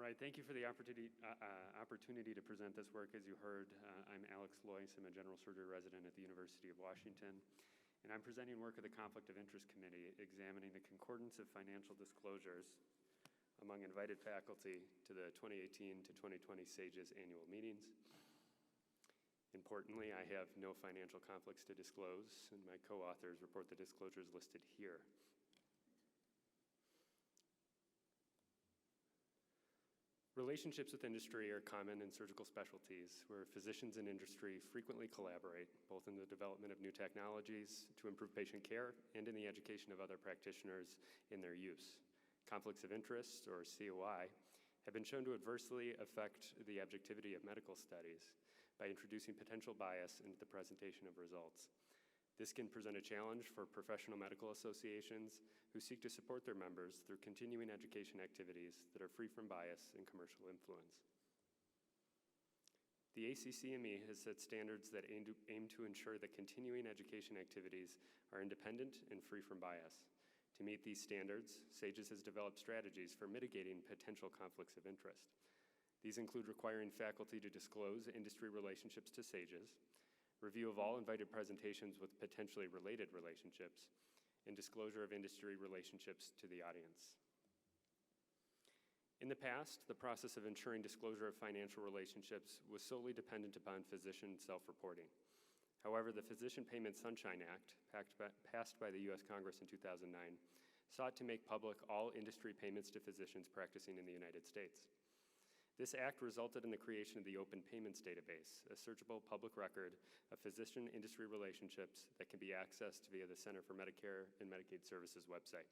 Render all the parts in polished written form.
right, thank you for the opportunity to present this work. As you heard, I'm Alex Lois. I'm a general surgery resident at the University of Washington, and I'm presenting work of the Conflict of Interest Committee examining the concordance of financial disclosures among invited faculty to the 2018 to 2020 SAGES annual meetings. Importantly, I have no financial conflicts to disclose, and my co-authors report the disclosures listed here. Relationships with industry are common in surgical specialties where physicians and industry frequently collaborate, both in the development of new technologies to improve patient care and in the education of other practitioners in their use. Conflicts of interest, or COI, have been shown to adversely affect the objectivity of medical studies by introducing potential bias into the presentation of results. This can present a challenge for professional medical associations who seek to support their members through continuing education activities that are free from bias and commercial influence. The ACCME has set standards that aim to ensure that continuing education activities are independent and free from bias. To meet these standards, SAGES has developed strategies for mitigating potential conflicts of interest. These include requiring faculty to disclose industry relationships to SAGES, review of all invited presentations with potentially related relationships, and disclosure of industry relationships to the audience. In the past, the process of ensuring disclosure of financial relationships was solely dependent upon physician self-reporting. However, the Physician Payment Sunshine Act, passed by the U.S. Congress in 2009, sought to make public all industry payments to physicians practicing in the United States. This act resulted in the creation of the Open Payments Database, a searchable public record of physician-industry relationships that can be accessed via the Center for Medicare and Medicaid Services website.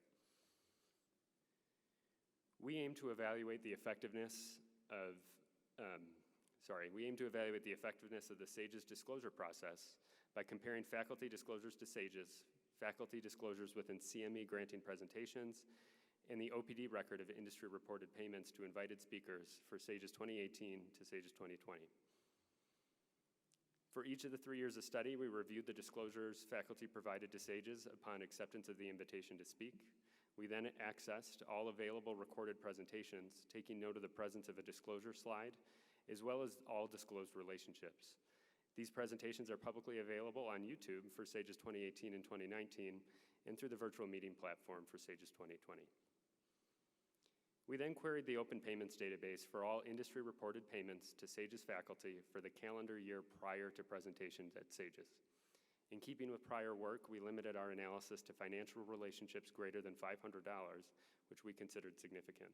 We aim to evaluate the effectiveness of the SAGES disclosure process by comparing faculty disclosures to SAGES, faculty disclosures within CME granting presentations, and the OPD record of industry-reported payments to invited speakers for SAGES 2018 to SAGES 2020. For each of the 3 years of study, we reviewed the disclosures faculty provided to SAGES upon acceptance of the invitation to speak. We then accessed all available recorded presentations, taking note of the presence of a disclosure slide, as well as all disclosed relationships. These presentations are publicly available on YouTube for SAGES 2018 and 2019, and through the virtual meeting platform for SAGES 2020. We then queried the Open Payments Database for all industry-reported payments to SAGES faculty for the calendar year prior to presentations at SAGES. In keeping with prior work, we limited our analysis to financial relationships greater than $500, which we considered significant.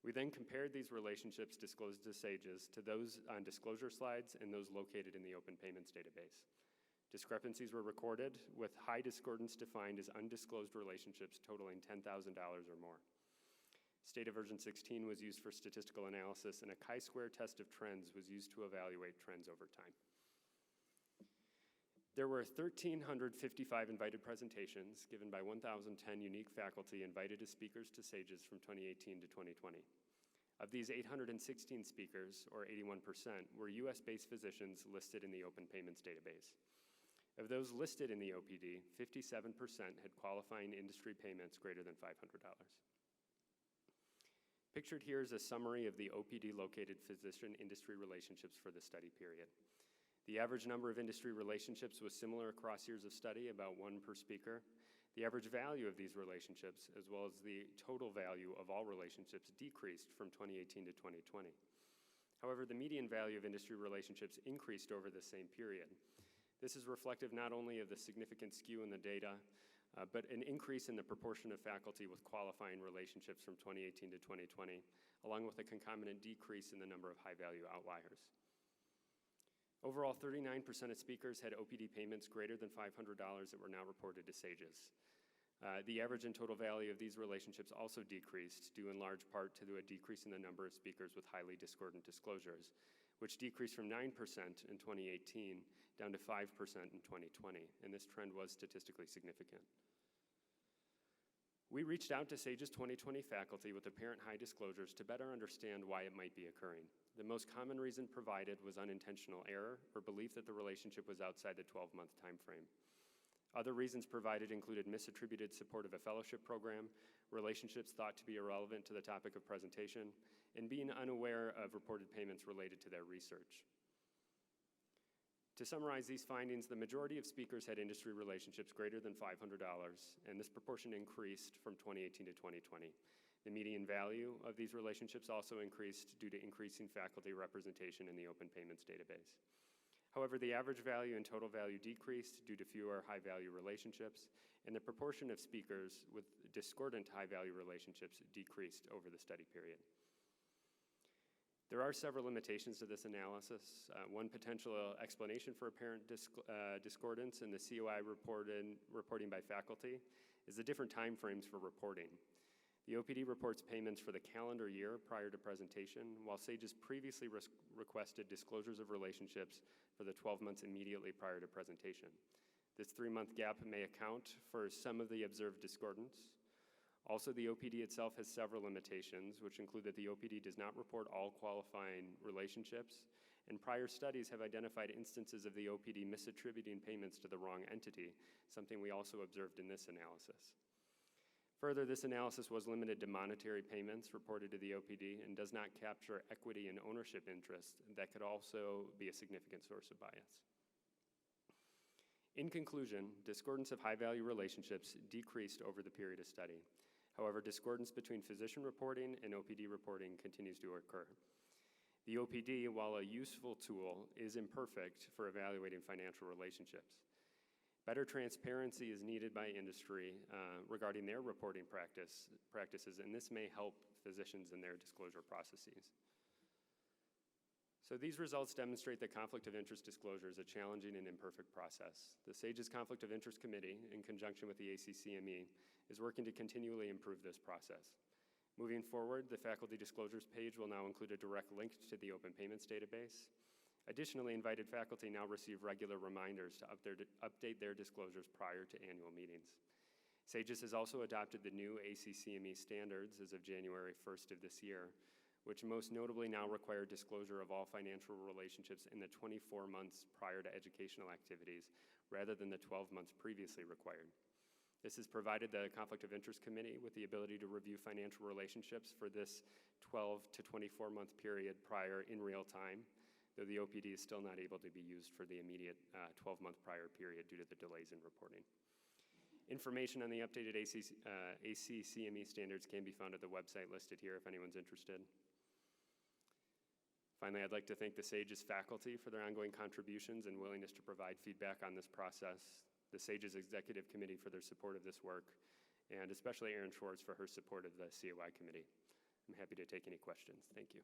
We then compared these relationships disclosed to SAGES to those on disclosure slides and those located in the Open Payments Database. Discrepancies were recorded, with high discordance defined as undisclosed relationships totaling $10,000 or more. Stata version 16 was used for statistical analysis, and a chi-square test of trends was used to evaluate trends over time. There were 1,355 invited presentations given by 1,010 unique faculty invited as speakers to SAGES from 2018 to 2020. Of these 816 speakers, or 81%, were US-based physicians listed in the Open Payments Database. Of those listed in the OPD, 57% had qualifying industry payments greater than $500. Pictured here is a summary of the OPD-located physician-industry relationships for the study period. The average number of industry relationships was similar across years of study, about 1 per speaker. The average value of these relationships, as well as the total value of all relationships, decreased from 2018 to 2020. However, the median value of industry relationships increased over the same period. This is reflective not only of the significant skew in the data, but an increase in the proportion of faculty with qualifying relationships from 2018 to 2020, along with a concomitant decrease in the number of high-value outliers. Overall, 39% of speakers had OPD payments greater than $500 that were now reported to SAGES. The average and total value of these relationships also decreased, due in large part to a decrease in the number of speakers with highly discordant disclosures, which decreased from 9% in 2018 down to 5% in 2020, and this trend was statistically significant. We reached out to SAGES 2020 faculty with apparent high disclosures to better understand why it might be occurring. The most common reason provided was unintentional error or belief that the relationship was outside the 12-month time frame. Other reasons provided included misattributed support of a fellowship program, relationships thought to be irrelevant to the topic of presentation, and being unaware of reported payments related to their research. To summarize these findings, the majority of speakers had industry relationships greater than $500, and this proportion increased from 2018 to 2020. The median value of these relationships also increased due to increasing faculty representation in the open payments database. However, the average value and total value decreased due to fewer high-value relationships, and the proportion of speakers with discordant high-value relationships decreased over the study period. There are several limitations to this analysis. One potential explanation for apparent discordance in the COI reporting by faculty is the different timeframes for reporting. The OPD reports payments for the calendar year prior to presentation, while SAGES previously requested disclosures of relationships for the 12 months immediately prior to presentation. This 3-month gap may account for some of the observed discordance. Also, the OPD itself has several limitations, which include that the OPD does not report all qualifying relationships, and prior studies have identified instances of the OPD misattributing payments to the wrong entity, something we also observed in this analysis. Further, this analysis was limited to monetary payments reported to the OPD and does not capture equity and ownership interest that could also be a significant source of bias. In conclusion, discordance of high-value relationships decreased over the period of study. However, discordance between physician reporting and OPD reporting continues to occur. The OPD, while a useful tool, is imperfect for evaluating financial relationships. Better transparency is needed by industry regarding their reporting practices, and this may help physicians in their disclosure processes. So these results demonstrate that conflict of interest disclosure is a challenging and imperfect process. The SAGES Conflict of Interest Committee, in conjunction with the ACCME, is working to continually improve this process. Moving forward, the faculty disclosures page will now include a direct link to the open payments database. Additionally, invited faculty now receive regular reminders to update their disclosures prior to annual meetings. SAGES has also adopted the new ACCME standards as of January 1st of this year, which most notably now require disclosure of all financial relationships in the 24 months prior to educational activities, rather than the 12 months previously required. This has provided the Conflict of Interest Committee with the ability to review financial relationships for this 12 to 24-month period prior in real time, though the OPD is still not able to be used for the immediate 12-month prior period due to the delays in reporting. Information on the updated ACCME standards can be found at the website listed here if anyone's interested. Finally, I'd like to thank the SAGES faculty for their ongoing contributions and willingness to provide feedback on this process, the SAGES Executive Committee for their support of this work, and especially Erin Schwartz for her support of the COI committee. I'm happy to take any questions. Thank you.